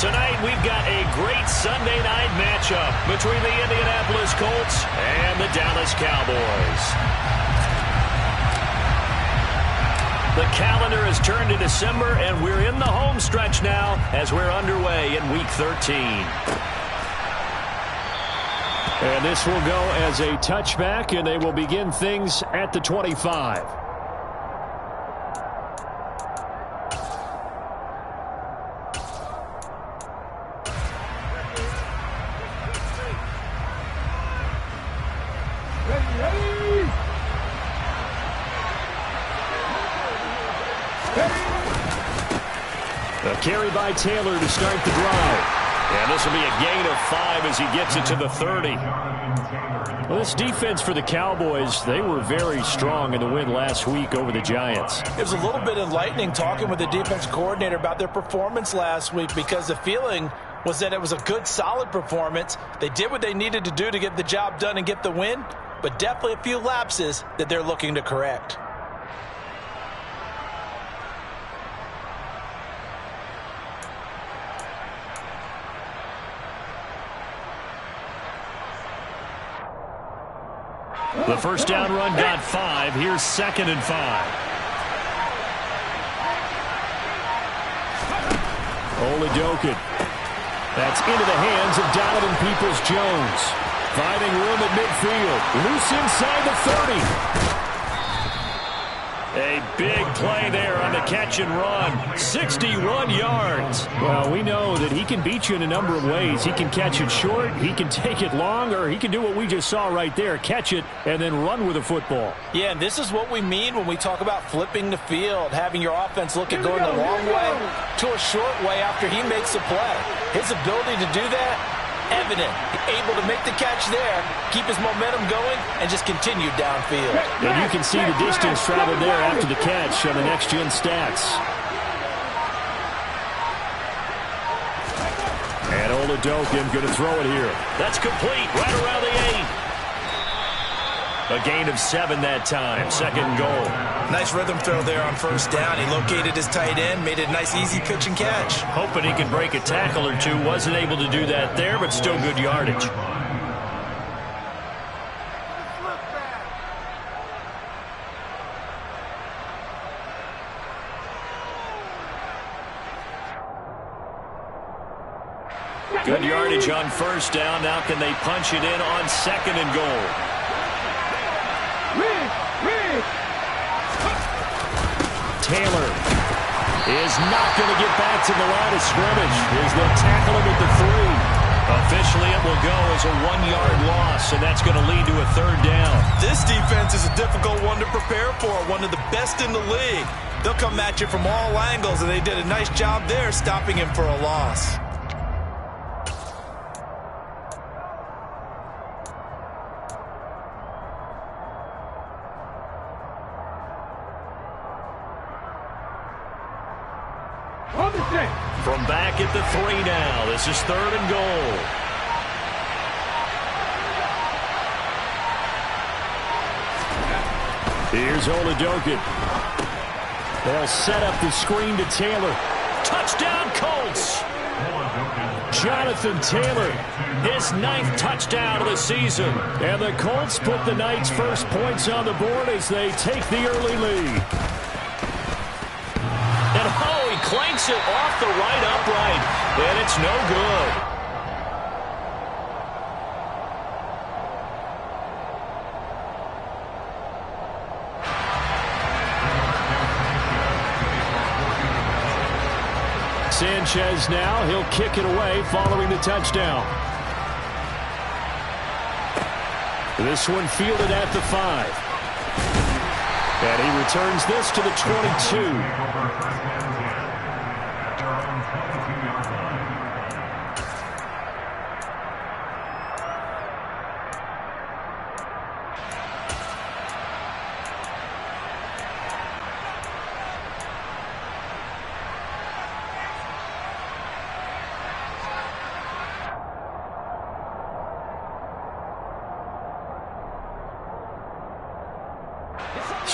Tonight, we've got a great Sunday night matchup between the Indianapolis Colts and the Dallas Cowboys. The calendar has turned to December, and we're in the home stretch now as we're underway in Week 13. And this will go as a touchback, and they will begin things at the 25. A carry by Taylor to start the drive. And this will be a gain of 5 as he gets it to the 30. Well, this defense for the Cowboys, they were very strong in the win last week over the Giants. It was a little bit enlightening talking with the defense coordinator about their performance last week, because the feeling was that it was a good, solid performance. They did what they needed to do to get the job done and get the win, but definitely a few lapses that they're looking to correct. The first down run got 5. Here's 2nd and 5. Oladokun. That's into the hands of Donovan Peoples-Jones. Finding room at midfield. Loose inside the 30. A big play there on the catch and run. 61 yards. Well, we know that he can beat you in a number of ways. He can catch it short, he can take it long, or he can do what we just saw right there, catch it and then run with the football. Yeah, and this is what we mean when we talk about flipping the field, having your offense look at going the long way to a short way after he makes a play. His ability to do that, evident. Able to make the catch there, keep his momentum going, and just continue downfield. And you can see the distance traveled there after the catch on the next-gen stats. And Oladokun going to throw it here. That's complete, right around the 8. A gain of 7 that time, 2nd and goal. Nice rhythm throw there on first down. He located his tight end, made it a nice, easy pitch and catch. Hoping he could break a tackle or two. Wasn't able to do that there, but still good yardage. Good yardage on first down. Now can they punch it in on 2nd and goal? Taylor is not going to get back to the line of scrimmage as they'll tackle him at the 3. Officially, it will go as a 1-yard loss, and that's going to lead to a 3rd down. This defense is a difficult one to prepare for, one of the best in the league. They'll come at you from all angles, and they did a nice job there stopping him for a loss. From back at the 3 now. This is 3rd and goal. Here's Oladokun. They'll set up the screen to Taylor. Touchdown, Colts! Jonathan Taylor, his 9th touchdown of the season. And the Colts put the night's first points on the board as they take the early lead. And he clanks it off the right upright, and it's no good. Sanchez now, he'll kick it away following the touchdown. This one fielded at the 5. And he returns this to the 22.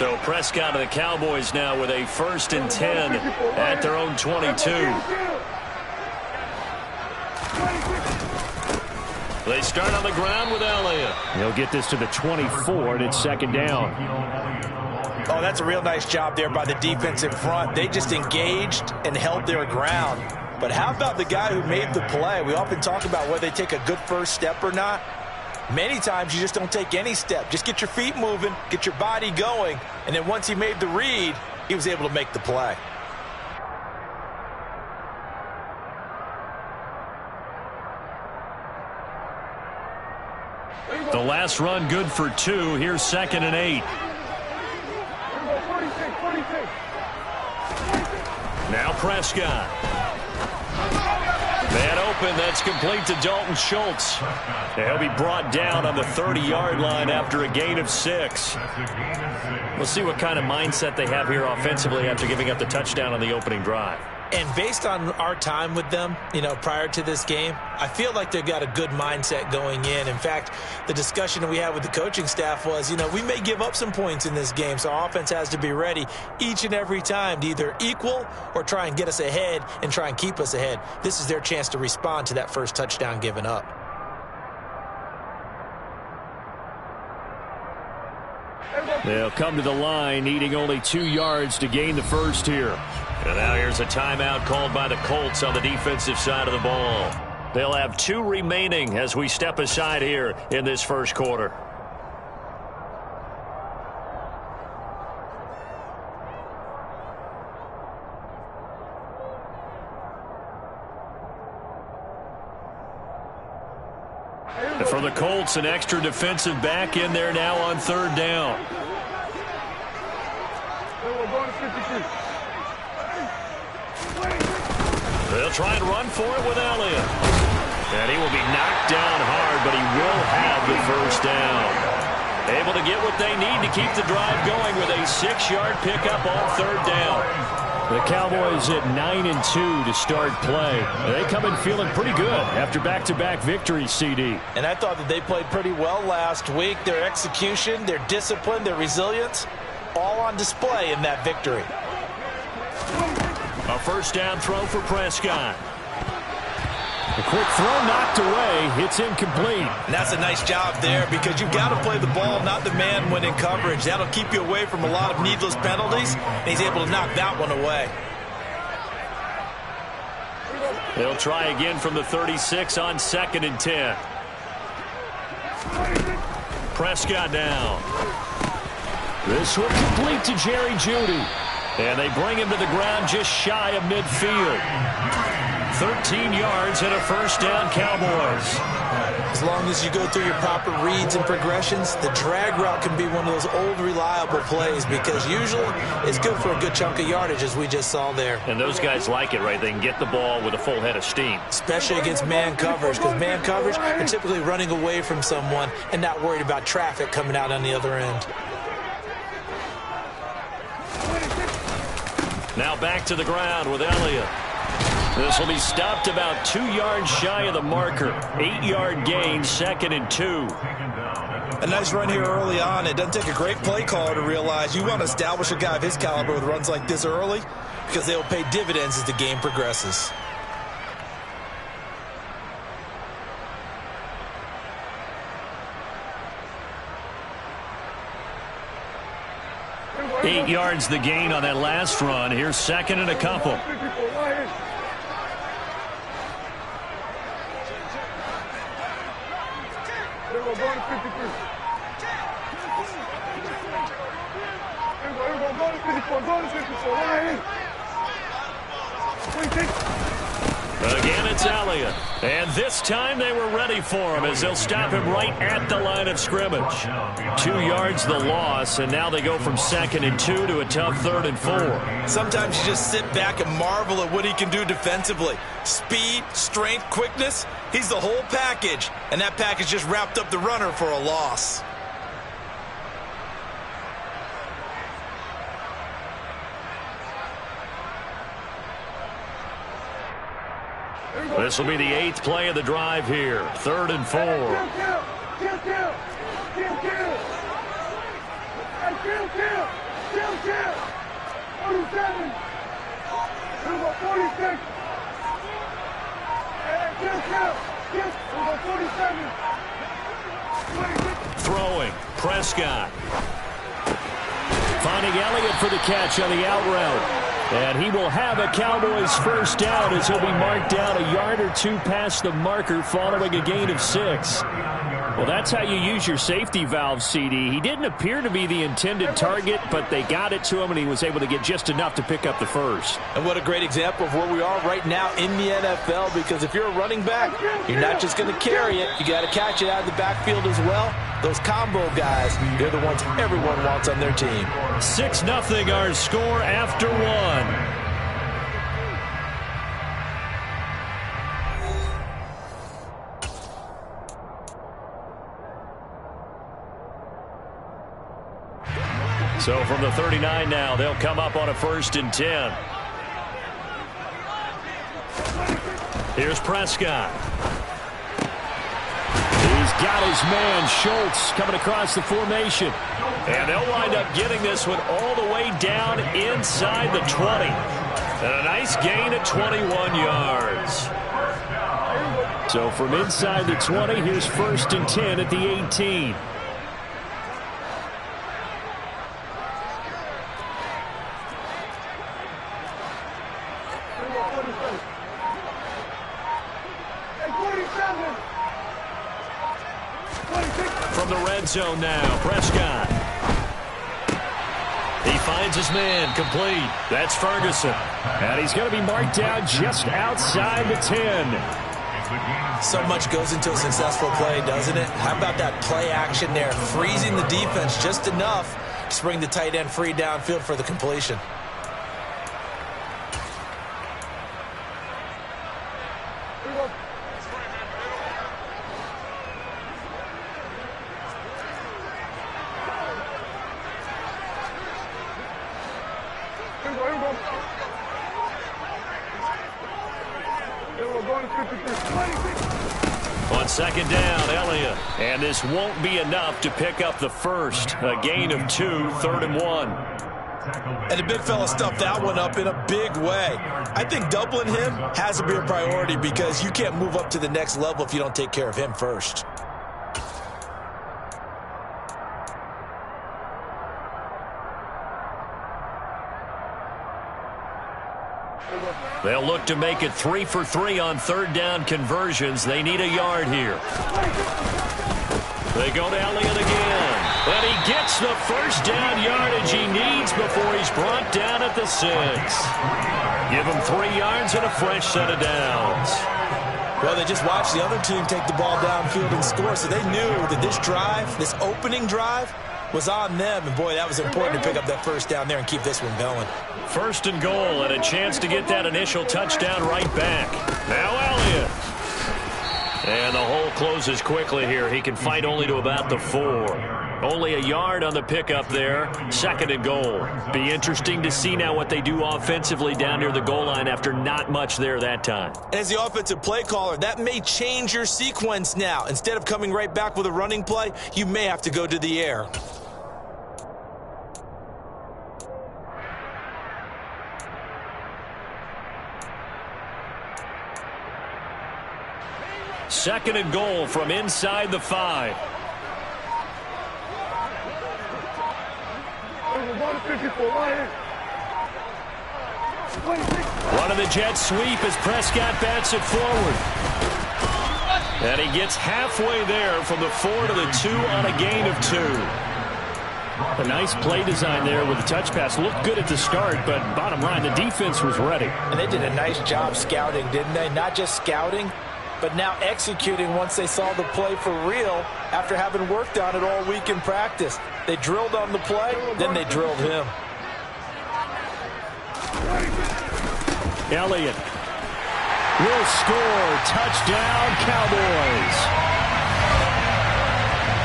So Prescott of the Cowboys now with a 1st and 10 at their own 22. They start on the ground with Elliott. He'll get this to the 24, and it's second down. Oh, that's a real nice job there by the defense in front. They just engaged and held their ground. But how about the guy who made the play? We often talk about whether they take a good first step or not. Many times you just don't take any step. Just get your feet moving, get your body going, and then once he made the read, he was able to make the play. The last run good for 2. Here's 2nd and 8. Now Prescott. Man open, that's complete to Dalton Schultz. He'll be brought down on the 30-yard line after a gain of 6. We'll see what kind of mindset they have here offensively after giving up the touchdown on the opening drive. And based on our time with them, prior to this game, I feel like they've got a good mindset going in. In fact, the discussion that we had with the coaching staff was, we may give up some points in this game, so our offense has to be ready each and every time to either equal or try and get us ahead and try and keep us ahead. This is their chance to respond to that first touchdown given up. They'll come to the line, needing only 2 yards to gain the first here. And now here's a timeout called by the Colts on the defensive side of the ball. They'll have 2 remaining as we step aside here in this first quarter. And for the Colts, an extra defensive back in there now on 3rd down. They'll try and run for it with Elliott. And he will be knocked down hard, but he will have the first down. Able to get what they need to keep the drive going with a 6-yard pickup on 3rd down. The Cowboys at 9-2 to start play. They come in feeling pretty good after back-to-back victories, CD. And I thought that they played pretty well last week. Their execution, their discipline, their resilience, all on display in that victory. A first down throw for Prescott. A quick throw knocked away. It's incomplete. And that's a nice job there because you've got to play the ball, not the man when in coverage. That'll keep you away from a lot of needless penalties, and he's able to knock that one away. They'll try again from the 36 on 2nd and 10. Prescott down. This will complete to Jerry Jeudy. And they bring him to the ground just shy of midfield. 13 yards and a first down, Cowboys. As long as you go through your proper reads and progressions, the drag route can be one of those old reliable plays because usually it's good for a good chunk of yardage as we just saw there. And those guys like it, right? They can get the ball with a full head of steam. Especially against man coverage because man coverage, they're typically running away from someone and not worried about traffic coming out on the other end. Now back to the ground with Elliott. This will be stopped about 2 yards shy of the marker. 8-yard gain, 2nd and 2. A nice run here early on. It doesn't take a great play caller to realize you want to establish a guy of his caliber with runs like this early because they'll pay dividends as the game progresses. Eight yards the gain on that last run. Here's 2nd and a couple. Again, it's Elliott. And this time they were ready for him as they'll stop him right at the line of scrimmage. 2 yards the loss, and now they go from 2nd and 2 to a tough 3rd and 4. Sometimes you just sit back and marvel at what he can do defensively. Speed, strength, quickness, he's the whole package. And that package just wrapped up the runner for a loss. This will be the 8th play of the drive here. 3rd and 4. Throwing, Prescott. Finding Elliott for the catch on the out route. And he will have a Cowboys first down as he'll be marked down a yard or two past the marker following a gain of 6. Well, that's how you use your safety valve, CD. He didn't appear to be the intended target, but they got it to him, and he was able to get just enough to pick up the first. And what a great example of where we are right now in the NFL, because if you're a running back, you're not just going to carry it. You got to catch it out of the backfield as well. Those combo guys, they're the ones everyone wants on their team. 6-0 our score after 1. So from the 39 now, they'll come up on a 1st and 10. Here's Prescott. He's got his man, Schultz, coming across the formation. And they'll wind up getting this one all the way down inside the 20. And a nice gain at 21 yards. So from inside the 20, here's 1st and 10 at the 18. From the red zone now, Prescott. He finds his man, complete. That's Ferguson. And he's going to be marked down just outside the 10. So much goes into a successful play, doesn't it? How about that play action there, freezing the defense just enough to bring the tight end free downfield for the completion. On 2nd down, Elliott. And this won't be enough to pick up the first. A gain of 2, 3rd and 1. And the big fella stuffed that one up in a big way. I think doubling him has to be a priority because you can't move up to the next level if you don't take care of him first. They'll look to make it 3 for 3 on 3rd down conversions. They need a yard here. They go to Elliott again. And he gets the first down yardage he needs before he's brought down at the 6. Give him 3 yards and a fresh set of downs. Well, they just watched the other team take the ball downfield and score, so they knew that this drive, this opening drive, was on them. And, boy, that was important to pick up that first down there and keep this one going. 1st and goal and a chance to get that initial touchdown right back. Now Elliott. And the hole closes quickly here. He can fight only to about the 4. Only a yard on the pickup there. 2nd and goal. Be interesting to see now what they do offensively down near the goal line after not much there that time. As the offensive play caller, that may change your sequence now. Instead of coming right back with a running play, you may have to go to the air. Second and goal from inside the 5. Running the jet sweep as Prescott bats it forward. And he gets halfway there from the 4 to the 2 on a gain of 2. A nice play design there with the touch pass. Looked good at the start, but bottom line, the defense was ready. And they did a nice job scouting, didn't they? Not just scouting, but now executing once they saw the play for real after having worked on it all week in practice. They drilled on the play, then they drilled him. Elliott will score. Touchdown, Cowboys.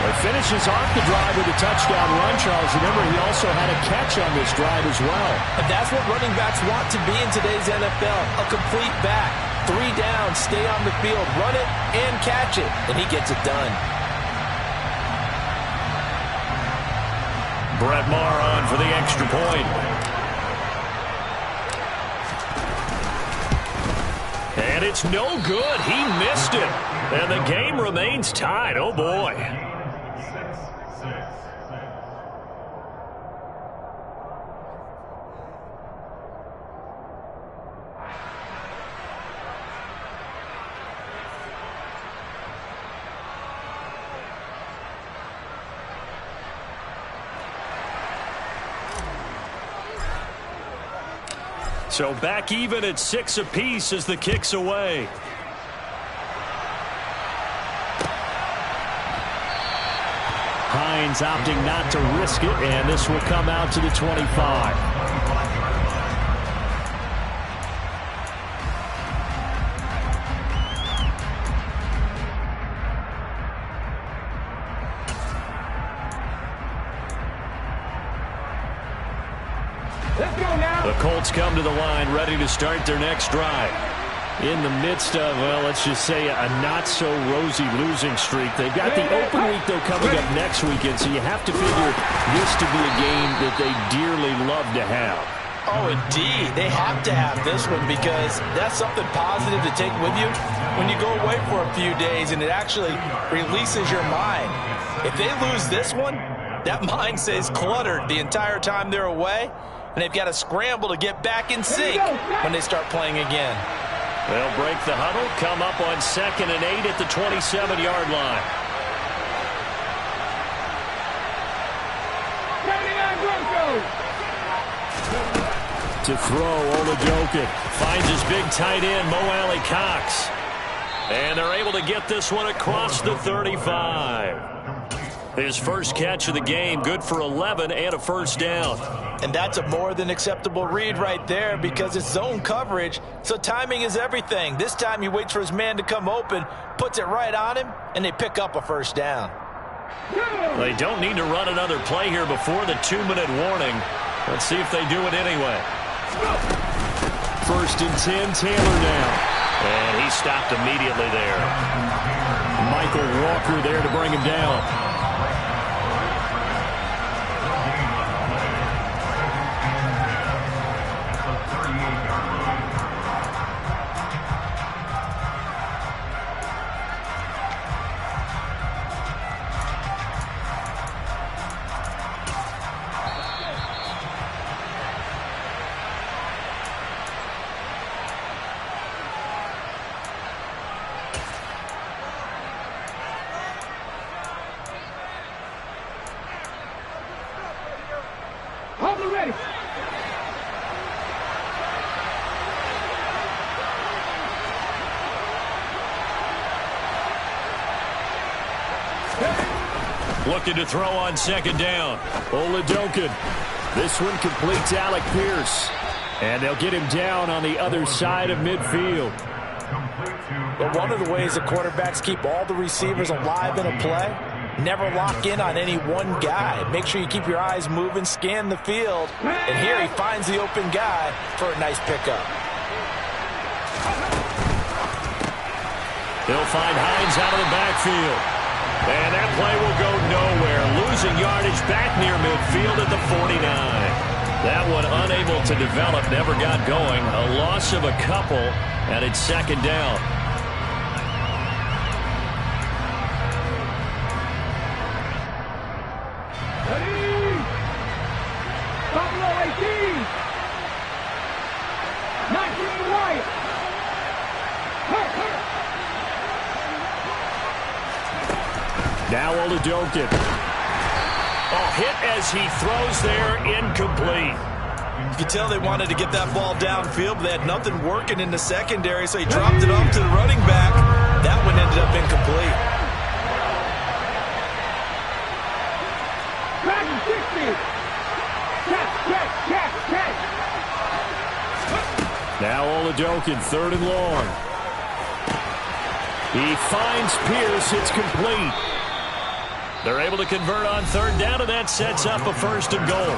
He finishes off the drive with a touchdown run, Charles. Remember, he also had a catch on this drive as well. And that's what running backs want to be in today's NFL, a complete back. 3 downs, stay on the field, run it, and catch it. And he gets it done. Brett Maher on for the extra point. And it's no good. He missed it. And the game remains tied. Oh, boy. So back even at 6 apiece as the kick's away. Hines opting not to risk it, and this will come out to the 25. The Colts come to the line ready to start their next drive. In the midst of, well, let's just say a not-so-rosy losing streak. They've got the open week, though, coming up next weekend, so you have to figure this to be a game that they dearly love to have. Oh, indeed. They have to have this one because that's something positive to take with you when you go away for a few days, and it actually releases your mind. If they lose this one, that mind stays cluttered the entire time they're away, and they've got to scramble to get back in sync when they start playing again. They'll break the huddle, come up on 2nd and 8 at the 27-yard line. To throw, Olajokin finds his big tight end, Mo Alley Cox. And they're able to get this one across the 35. His first catch of the game, good for 11 and a first down. And that's a more than acceptable read right there because it's zone coverage, so timing is everything. This time he waits for his man to come open, puts it right on him, and they pick up a first down. They don't need to run another play here before the 2-minute warning. Let's see if they do it anyway. 1st and 10, Taylor now. And he stopped immediately there. Michael Walker there to bring him down. Looking to throw on 2nd down. Olajokin. This one completes Alec Pierce. And they'll get him down on the other side of midfield. But one of the ways the quarterbacks keep all the receivers alive in a play, never lock in on any one guy. Make sure you keep your eyes moving, scan the field. And here he finds the open guy for a nice pickup. He'll find Hines out of the backfield. And that play will go nowhere. Losing yardage back near midfield at the 49. That one unable to develop, never got going. A loss of a couple, and it's 2nd down. Ready? Buffalo 18. 19 White. Now Olajokin. Oh, hit as he throws there, incomplete. You could tell they wanted to get that ball downfield, but they had nothing working in the secondary, so he dropped it off to the running back. That one ended up incomplete. Back 60. Catch. Now Olajokin, 3rd and long. He finds Pierce. It's complete. They're able to convert on 3rd down, and that sets up a 1st and goal.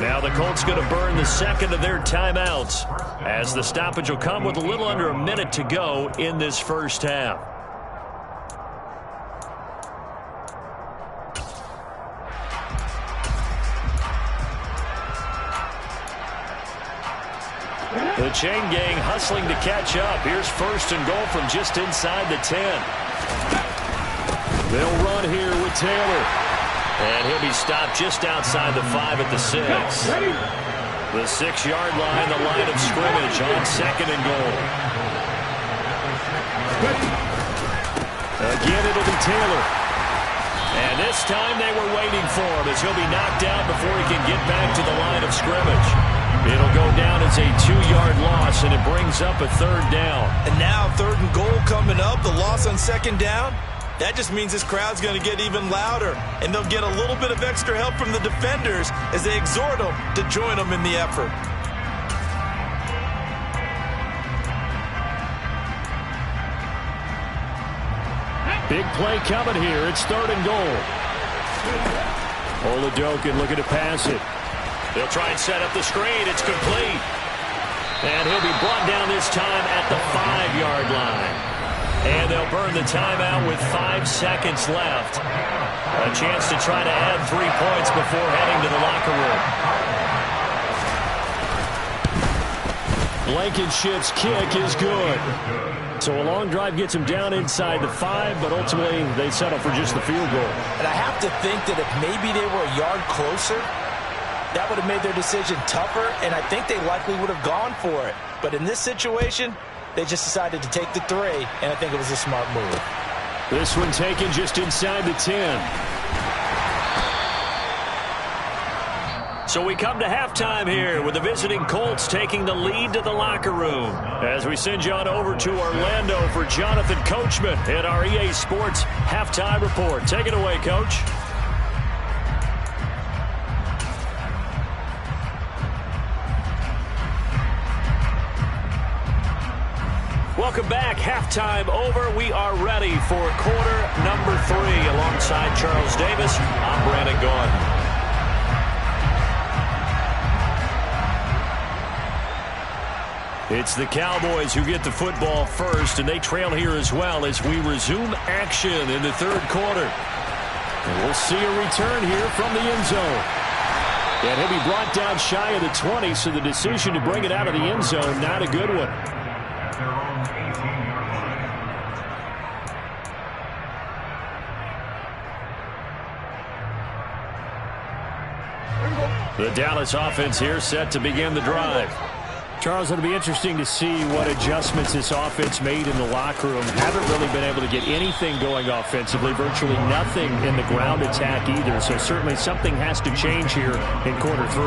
Now the Colts going to burn the 2nd of their timeouts as the stoppage will come with a little under a minute to go in this first half. The chain gang hustling to catch up. Here's first and goal from just inside the 10. They'll run here with Taylor. And he'll be stopped just outside the 5 at the 6. The 6-yard line, the line of scrimmage on second and goal. Again, it'll be Taylor. And this time they were waiting for him as he'll be knocked out before he can get back to the line of scrimmage. It'll go down as a 2-yard loss, and it brings up a third down. And now third and goal coming up, the loss on second down. That just means this crowd's going to get even louder, and they'll get a little bit of extra help from the defenders as they exhort them to join them in the effort. Big play coming here. It's third and goal. Oladokin looking to pass it. They'll try and set up the screen. It's complete. And he'll be brought down this time at the 5-yard line. And they'll burn the timeout with 5 seconds left. A chance to try to add 3 points before heading to the locker room. Blankenship's kick is good. So a long drive gets him down inside the 5, but ultimately they settle for just the field goal. And I have to think that if maybe they were a yard closer, that would have made their decision tougher, and I think they likely would have gone for it. But in this situation, they just decided to take the 3, and I think it was a smart move. This one taken just inside the 10. So we come to halftime here with the visiting Colts taking the lead to the locker room. As we send you on over to Orlando for Jonathan Coachman at our EA Sports Halftime Report. Take it away, Coach. Welcome back. Halftime over. We are ready for quarter number 3. Alongside Charles Davis, I'm Brandon Gaudin. It's the Cowboys who get the football first, and they trail here as well as we resume action in the third quarter. And we'll see a return here from the end zone. And he'll be brought down shy of the 20, so the decision to bring it out of the end zone, not a good one. The Dallas offense here set to begin the drive. Charles, it'll be interesting to see what adjustments this offense made in the locker room. Haven't really been able to get anything going offensively, virtually nothing in the ground attack either. So certainly something has to change here in quarter 3.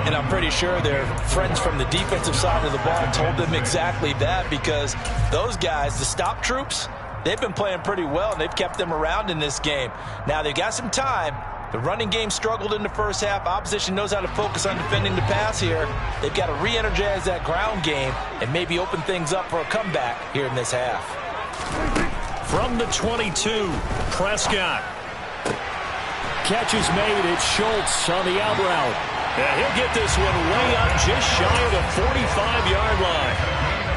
And I'm pretty sure their friends from the defensive side of the ball told them exactly that, because those guys, the stop troops, they've been playing pretty well, and they've kept them around in this game. Now they've got some time. The running game struggled in the first half. Opposition knows how to focus on defending the pass here. They've got to re-energize that ground game and maybe open things up for a comeback here in this half. From the 22, Prescott. Catch is made. It's Schultz on the out route. And he'll get this one way up just shy of the 45-yard line.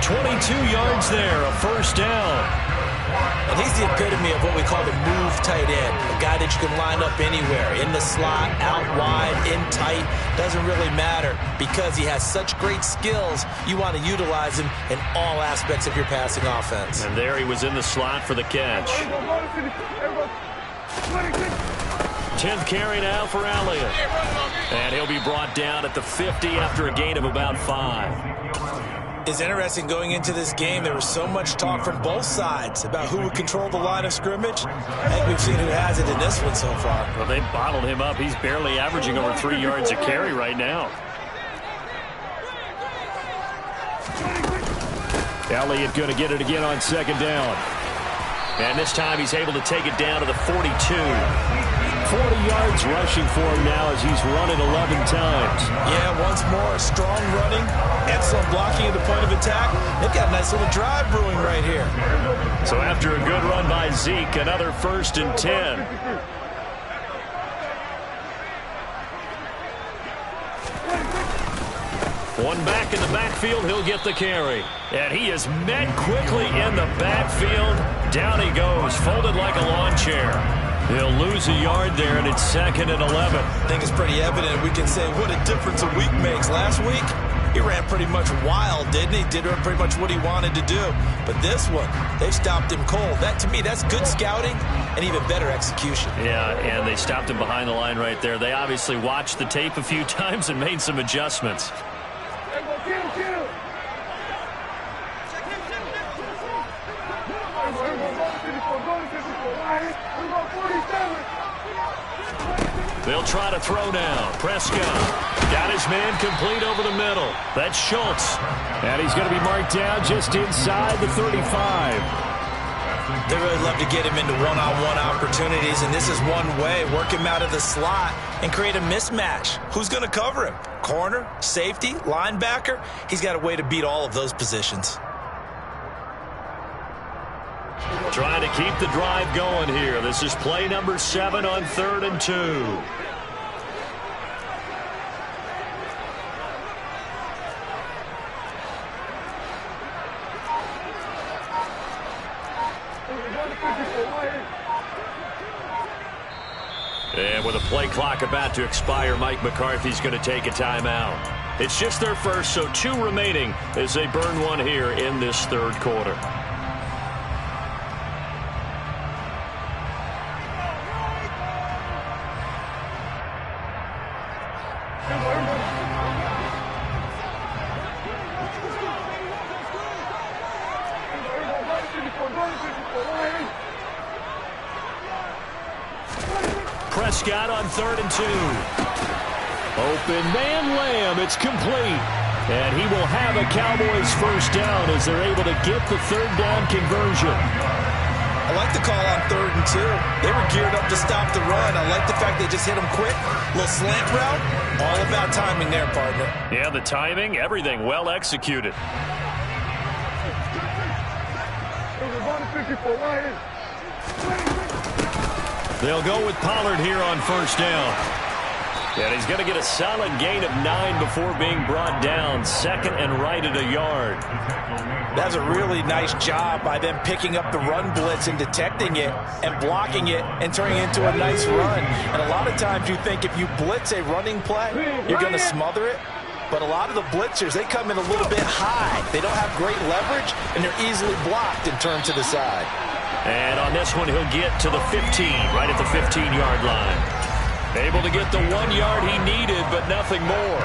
22 yards there, a first down. And he's the epitome of what we call the move tight end. A guy that you can line up anywhere, in the slot, out wide, in tight. Doesn't really matter because he has such great skills. You want to utilize him in all aspects of your passing offense. And there he was in the slot for the catch. 10th carry now for Elliott. And he'll be brought down at the 50 after a gain of about 5. It's interesting going into this game. There was so much talk from both sides about who would control the line of scrimmage. I think we've seen who has it in this one so far. Well, they bottled him up. He's barely averaging over 3 yards a carry right now. Elliott going to get it again on second down. And this time he's able to take it down to the 42. 40 yards rushing for him now as he's run it 11 times. Yeah, once more, strong running, excellent blocking at the point of attack. They've got a nice little drive brewing right here. So after a good run by Zeke, another 1st and 10. One back in the backfield, he'll get the carry. And he is met quickly in the backfield. Down he goes, folded like a lawn chair. He'll lose a yard there, and it's 2nd and 11. I think it's pretty evident. We can say what a difference a week makes. Last week, he ran pretty much wild, didn't he? Did pretty much what he wanted to do. But this one, they stopped him cold. That, to me, that's good scouting and even better execution. Yeah, and they stopped him behind the line right there. They obviously watched the tape a few times and made some adjustments. They'll try to throw now. Prescott got his man complete over the middle. That's Schultz. And he's going to be marked down just inside the 35. They really love to get him into one-on-one opportunities, and this is one way. Work him out of the slot and create a mismatch. Who's going to cover him? Corner, safety, linebacker? He's got a way to beat all of those positions. Trying to keep the drive going here. This is play number 7 on 3rd and 2. And with a play clock about to expire, Mike McCarthy's going to take a timeout. It's just their first, so 2 remaining as they burn one here in this 3rd quarter. Prescott on 3rd and 2. Open man Lamb. It's complete. And he will have a Cowboys first down as they're able to get the 3rd down conversion. I like the call on 3rd and 2. They were geared up to stop the run. I like the fact they just hit him quick. Little slant route. All about timing there, partner. Yeah, the timing, everything well executed. They'll go with Pollard here on 1st down. And he's going to get a solid gain of 9 before being brought down. 2nd and right at a yard. That's a really nice job by them picking up the run blitz and detecting it and blocking it and turning it into a nice run. And a lot of times you think if you blitz a running play, you're going to smother it. But a lot of the blitzers, they come in a little bit high. They don't have great leverage, and they're easily blocked and turned to the side. And on this one, he'll get to the 15, right at the 15-yard line. Able to get the 1 yard he needed, but nothing more.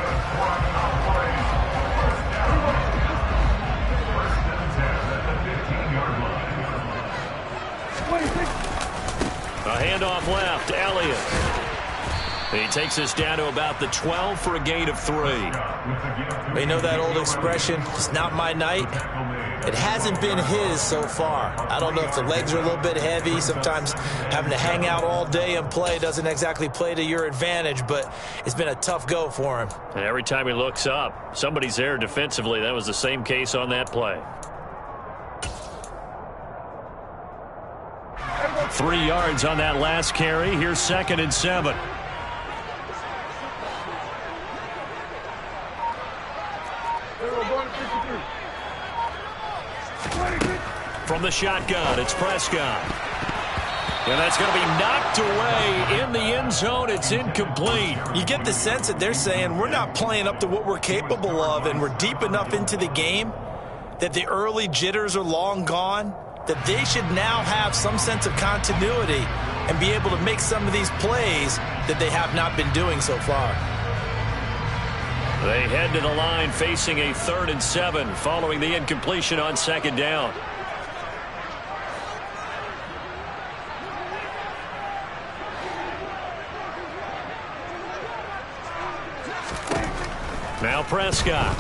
A handoff left, Elliott. He takes us down to about the 12 for a gain of 3. You know that old expression, it's not my night? It hasn't been his so far. I don't know if the legs are a little bit heavy. Sometimes having to hang out all day and play doesn't exactly play to your advantage, but it's been a tough go for him. And every time he looks up, somebody's there defensively. That was the same case on that play. 3 yards on that last carry. Here's 2nd and 7. From the shotgun, it's Prescott. And that's going to be knocked away in the end zone. It's incomplete. You get the sense that they're saying we're not playing up to what we're capable of, and we're deep enough into the game that the early jitters are long gone, that they should now have some sense of continuity and be able to make some of these plays that they have not been doing so far. They head to the line facing a 3rd and 7 following the incompletion on 2nd down. Now Prescott.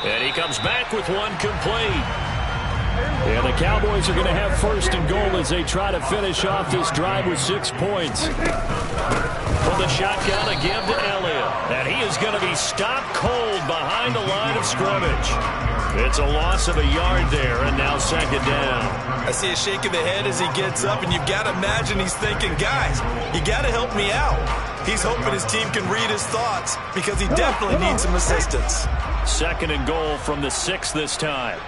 And he comes back with one complete. And the Cowboys are going to have 1st and goal as they try to finish off this drive with 6 points. From the shotgun, a give to Elliott. And he is going to be stopped cold behind the line of scrimmage. It's a loss of a yard there, and now 2nd down. I see a shake of the head as he gets up, and you've got to imagine he's thinking, guys, you got to help me out. He's hoping his team can read his thoughts because he definitely needs some assistance. 2nd and goal from the 6 this time.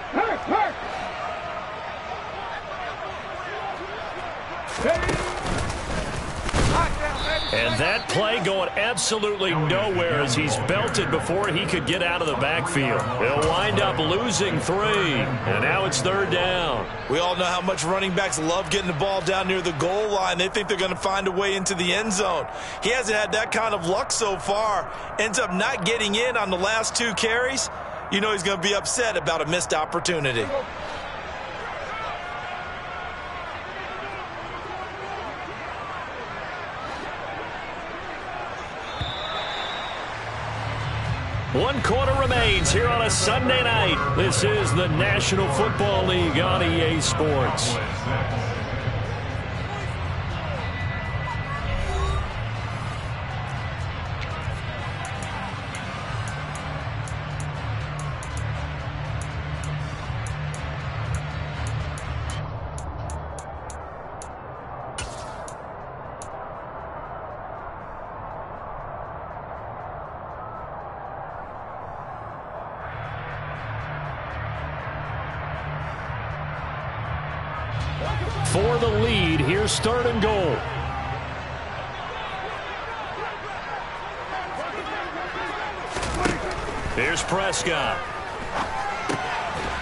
And that play going absolutely nowhere as he's belted before he could get out of the backfield. He'll wind up losing 3, and now it's 3rd down. We all know how much running backs love getting the ball down near the goal line. They think they're going to find a way into the end zone. He hasn't had that kind of luck so far. Ends up not getting in on the last 2 carries. You know he's going to be upset about a missed opportunity. One quarter remains here on a Sunday night. This is the National Football League on EA Sports. For the lead, here's 3rd and goal. Here's Prescott.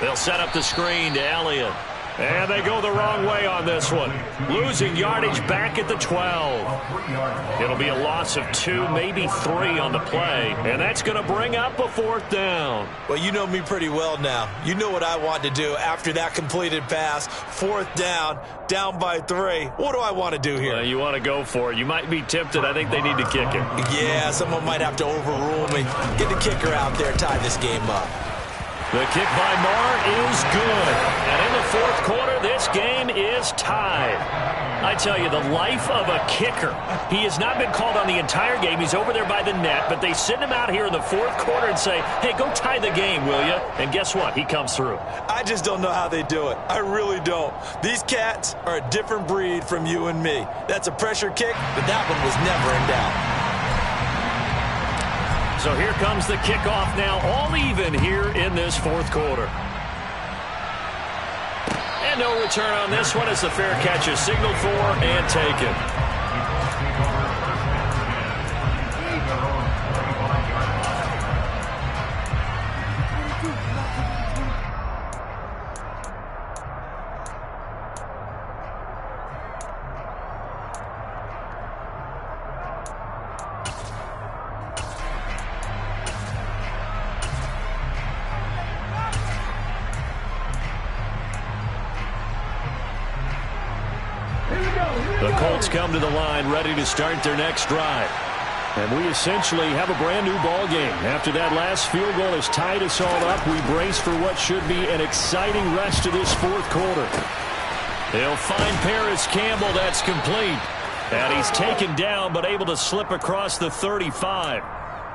They'll set up the screen to Elliott. And they go the wrong way on this one. Losing yardage back at the 12. It'll be a loss of 2, maybe 3 on the play. And that's going to bring up a 4th down. Well, you know me pretty well now. You know what I want to do after that completed pass. 4th down, down by 3. What do I want to do here? You want to go for it. You might be tempted. I think they need to kick it. Yeah, someone might have to overrule me. Get the kicker out there, tie this game up. The kick by Marr is good. And in the 4th quarter, this game is tied. I tell you, the life of a kicker. He has not been called on the entire game. He's over there by the net, but they send him out here in the 4th quarter and say, hey, go tie the game, will you? And guess what? He comes through. I just don't know how they do it. I really don't. These cats are a different breed from you and me. That's a pressure kick, but that one was never in doubt. So here comes the kickoff now, all even here in this 4th quarter. And no return on this one as the fair catch is signaled for and taken. The Colts come to the line ready to start their next drive. And we essentially have a brand new ball game. After that last field goal has tied us all up, we brace for what should be an exciting rest of this 4th quarter. They'll find Paris Campbell. That's complete. And he's taken down but able to slip across the 35.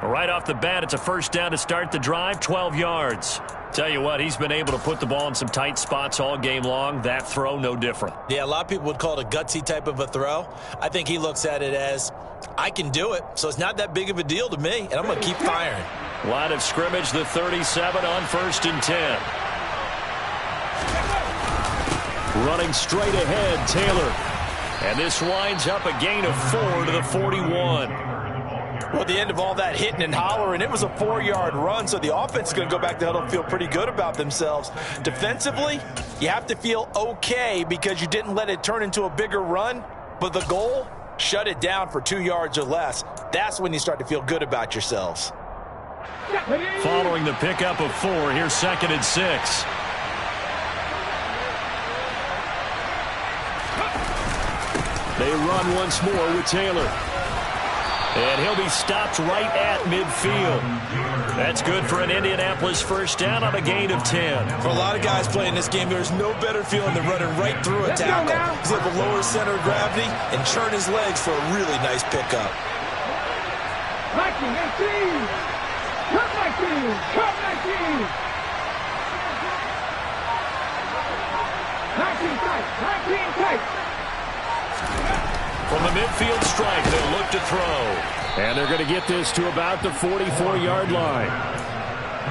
Right off the bat, it's a 1st down to start the drive, 12 yards. Tell you what, he's been able to put the ball in some tight spots all game long. That throw, no different. Yeah, a lot of people would call it a gutsy type of a throw. I think he looks at it as, I can do it, so it's not that big of a deal to me, and I'm going to keep firing. Line of scrimmage, the 37 on 1st and 10. Running straight ahead, Taylor. And this winds up a gain of 4 to the 41. Well, at the end of all that hitting and hollering, it was a 4-yard run, so the offense is going to go back to huddle and feel pretty good about themselves. Defensively, you have to feel okay because you didn't let it turn into a bigger run, but the goal, shut it down for 2 yards or less. That's when you start to feel good about yourselves. Following the pickup of 4, here's 2nd and 6. They run once more with Taylor. And he'll be stopped right at midfield. That's good for an Indianapolis 1st down on a gain of 10. For a lot of guys playing this game, there's no better feeling than running right through a tackle. He's able to lower his center of gravity and churn his legs for a really nice pickup. 19, 18. Cut 19. Cut 19. 19 tight. 19 tight. From the midfield strike, they'll look to throw. And they're going to get this to about the 44-yard line.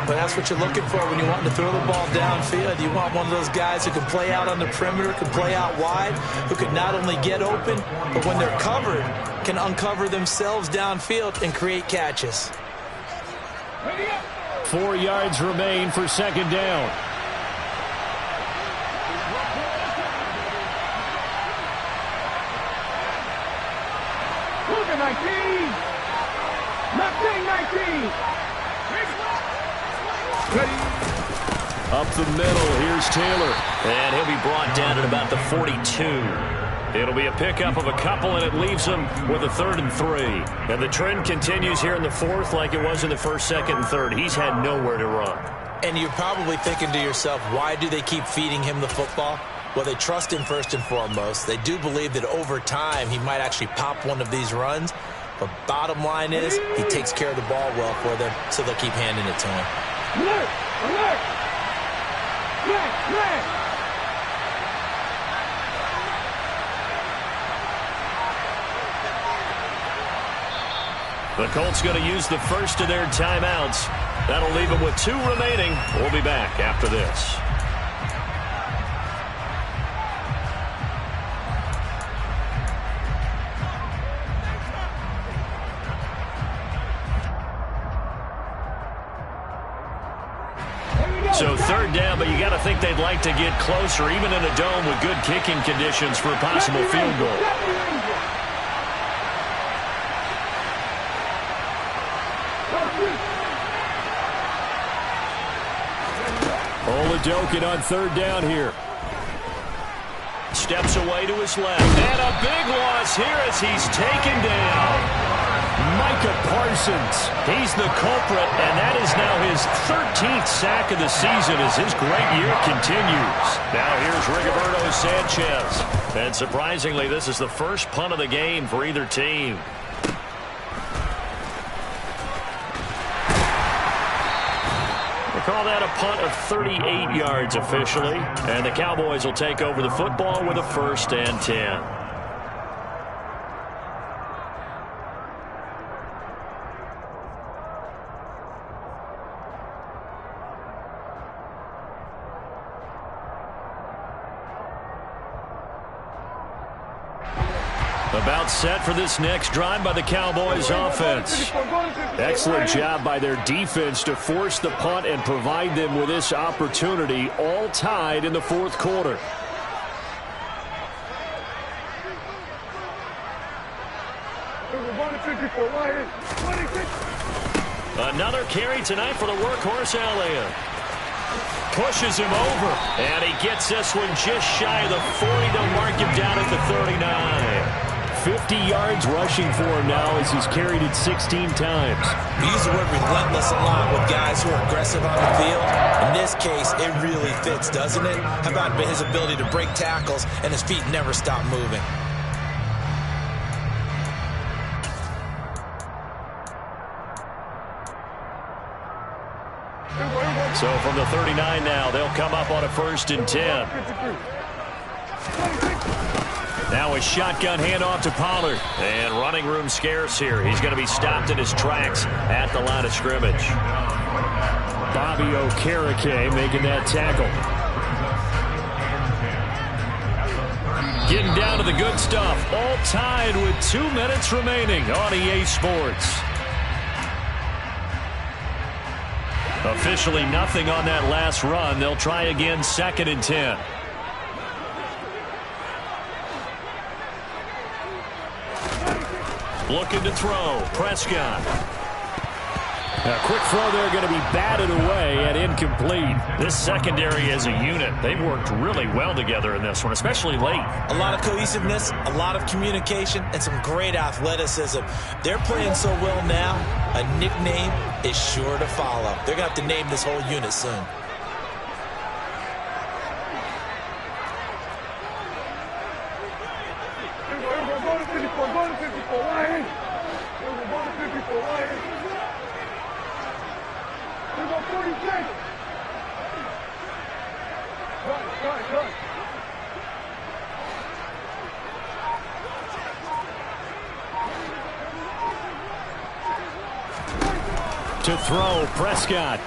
But that's what you're looking for when you want to throw the ball downfield. You want one of those guys who can play out on the perimeter, can play out wide, who can not only get open, but when they're covered, can uncover themselves downfield and create catches. 4 yards remain for second down. Look at 19. 19. Up the middle, here's Taylor. And he'll be brought down at about the 42. It'll be a pickup of a couple, and it leaves them with a 3rd and 3. And the trend continues here in the 4th like it was in the 1st, 2nd, and 3rd. He's had nowhere to run. And you're probably thinking to yourself, why do they keep feeding him the football? Well, they trust him first and foremost. They do believe that over time he might actually pop one of these runs. But bottom line is he takes care of the ball well for them, so they'll keep handing it to him. Alert! Alert! Flag! The Colts going to use the first of their timeouts. That'll leave them with 2 remaining. We'll be back after this. So 3rd down, but you got to think they'd like to get closer, even in a dome with good kicking conditions for a possible field goal. Oladokin on 3rd down here. Steps away to his left. And a big loss here as he's taken down. Micah Parsons. He's the culprit, and that is now his 13th sack of the season as his great year continues. Now here's Rigoberto Sanchez. And surprisingly, this is the first punt of the game for either team. We'll call that a punt of 38 yards officially. And the Cowboys will take over the football with a 1st and 10. About set for this next drive by the Cowboys offense. Excellent job by their defense to force the punt and provide them with this opportunity, all tied in the 4th quarter. Another carry tonight for the workhorse Elliott. Pushes him over, and he gets this one just shy of the 40 to mark him down at the 39. 50 yards rushing for him now as he's carried it 16 times. We use the word relentless a lot with guys who are aggressive on the field. In this case, it really fits, doesn't it? How about his ability to break tackles and his feet never stop moving? So from the 39 now, they'll come up on a 1st and 10. Now a shotgun handoff to Pollard. And running room scarce here. He's going to be stopped in his tracks at the line of scrimmage. Bobby Okereke making that tackle. Getting down to the good stuff. All tied with 2 minutes remaining on EA Sports. Officially nothing on that last run. They'll try again 2nd and 10. Looking to throw. Prescott. A quick throw there going to be batted away and incomplete. This secondary as a unit, they've worked really well together in this one, especially late. A lot of cohesiveness, a lot of communication, and some great athleticism. They're playing so well now, a nickname is sure to follow. They're going to have to name this whole unit soon. To throw, Prescott.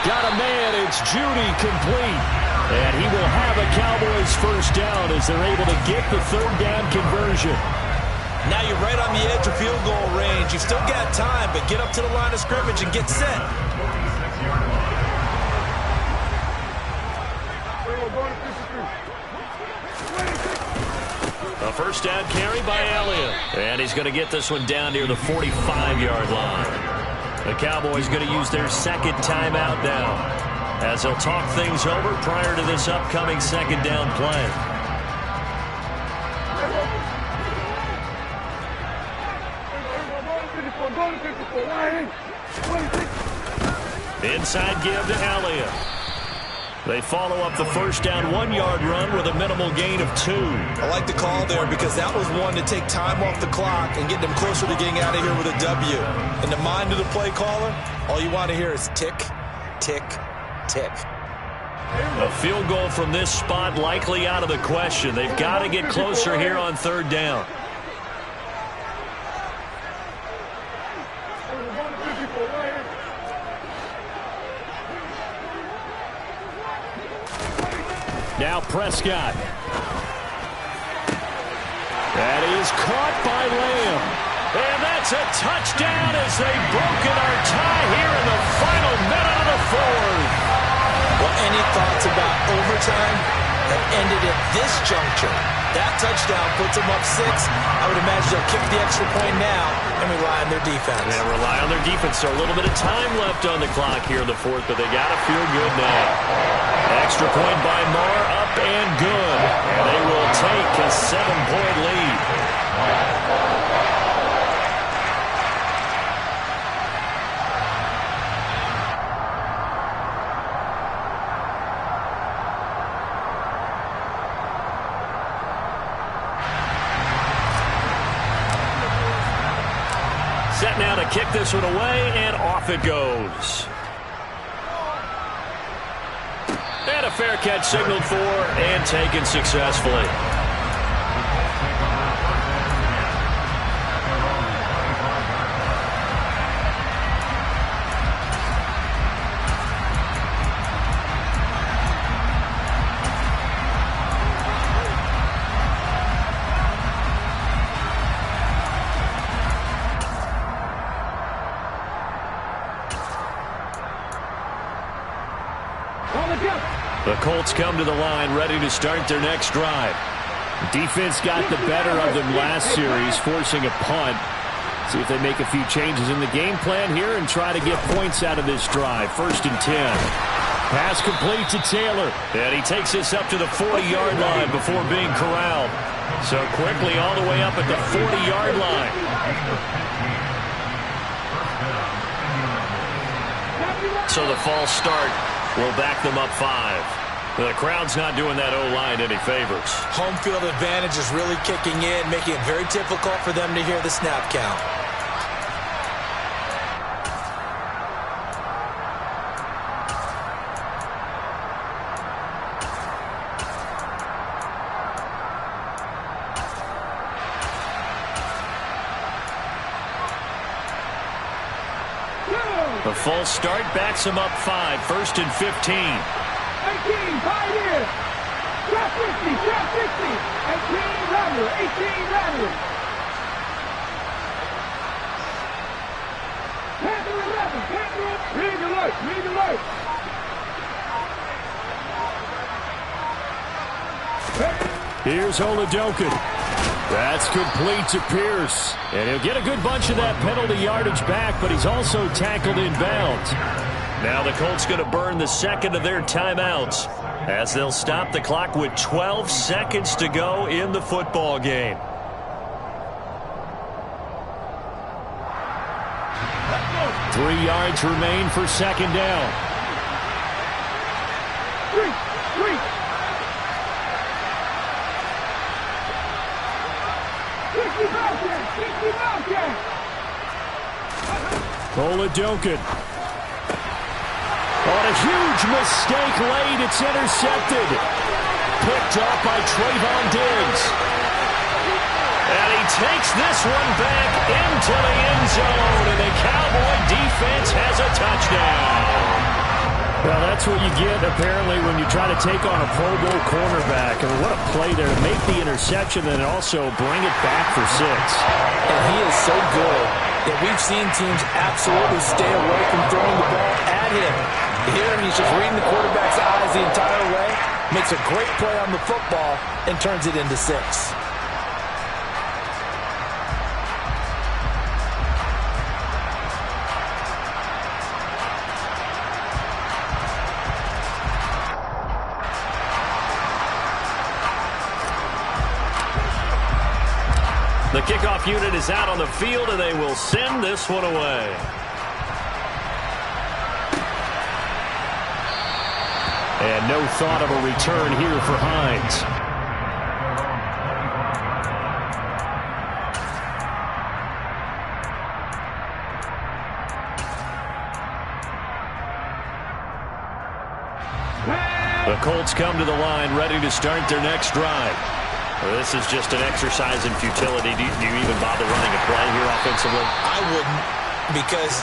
Got a man, it's Judy, complete. And he will have a Cowboys 1st down as they're able to get the 3rd down conversion. Now you're right on the edge of field goal range. You've still got time, but get up to the line of scrimmage and get set. A first down carry by Elliott. And he's going to get this one down near the 45-yard line. The Cowboys going to use their second timeout now, as they'll talk things over prior to this upcoming second down play. Inside give to Elliott. They follow up the first down 1-yard run with a minimal gain of 2. I like the call there because that was one to take time off the clock and get them closer to getting out of here with a W. In the mind of the play caller, all you want to hear is tick, tick, tick. A field goal from this spot likely out of the question. They've got to get closer here on third down. Now Prescott. That is caught by Lamb. And that's a touchdown as they've broken our tie here in the final minute of the fourth. Well, any thoughts about overtime have ended at this juncture. That touchdown puts them up 6. I would imagine they'll kick the extra point now and rely on their defense. Yeah, rely on their defense. So a little bit of time left on the clock here in the fourth, but they got to feel good now. Extra point by Marr, up and good. And they will take a 7-point lead. Set now to kick this one away, and off it goes. And a fair catch signaled for and taken successfully. The Colts come to the line ready to start their next drive. Defense got the better of them last series, forcing a punt. See if they make a few changes in the game plan here and try to get points out of this drive. 1st and 10. Pass complete to Taylor. And he takes this up to the 40-yard line before being corralled. So quickly all the way up at the 40-yard line. So the false start will back them up 5. The crowd's not doing that O-line any favors. Home field advantage is really kicking in, making it very difficult for them to hear the snap count. The false start backs him up 5. 1st and 15. 18, 5 years. Trap 50, trap 50. 18, Rattler, 18, Rattler. Panther 11, Panther. Read alert, read alert. Here's Oladokin. That's complete to Pierce. And he'll get a good bunch of that penalty yardage back, but he's also tackled inbounds. Now the Colts going to burn the second of their timeouts as they'll stop the clock with 12 seconds to go in the football game. Three yards remain for second down. Three. Oladokin. On a huge mistake late, it's intercepted. Picked up by Trayvon Diggs. And he takes this one back into the end zone, and the Cowboy defense has a touchdown. Well, that's what you get, apparently, when you try to take on a Pro Bowl cornerback. I mean, what a play there to make the interception and also bring it back for 6. And he is so good that we've seen teams absolutely stay away from throwing the ball at him. Here, he's just reading the quarterback's eyes the entire way, makes a great play on the football, and turns it into 6. The kickoff unit is out on the field, and they will send this one away. And no thought of a return here for Hines. The Colts come to the line, ready to start their next drive. This is just an exercise in futility. Do you even bother running a play here offensively? I wouldn't, because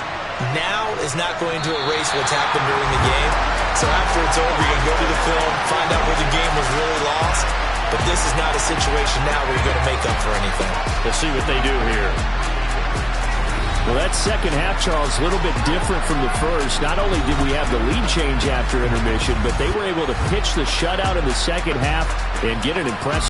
now is not going to erase what's happened during the game. So after it's over, you're going to go to the film, find out where the game was really lost. But this is not a situation now where you're going to make up for anything. We'll see what they do here. Well, that second half, Charles, a little bit different from the first. Not only did we have the lead change after intermission, but they were able to pitch the shutout in the second half and get an impressive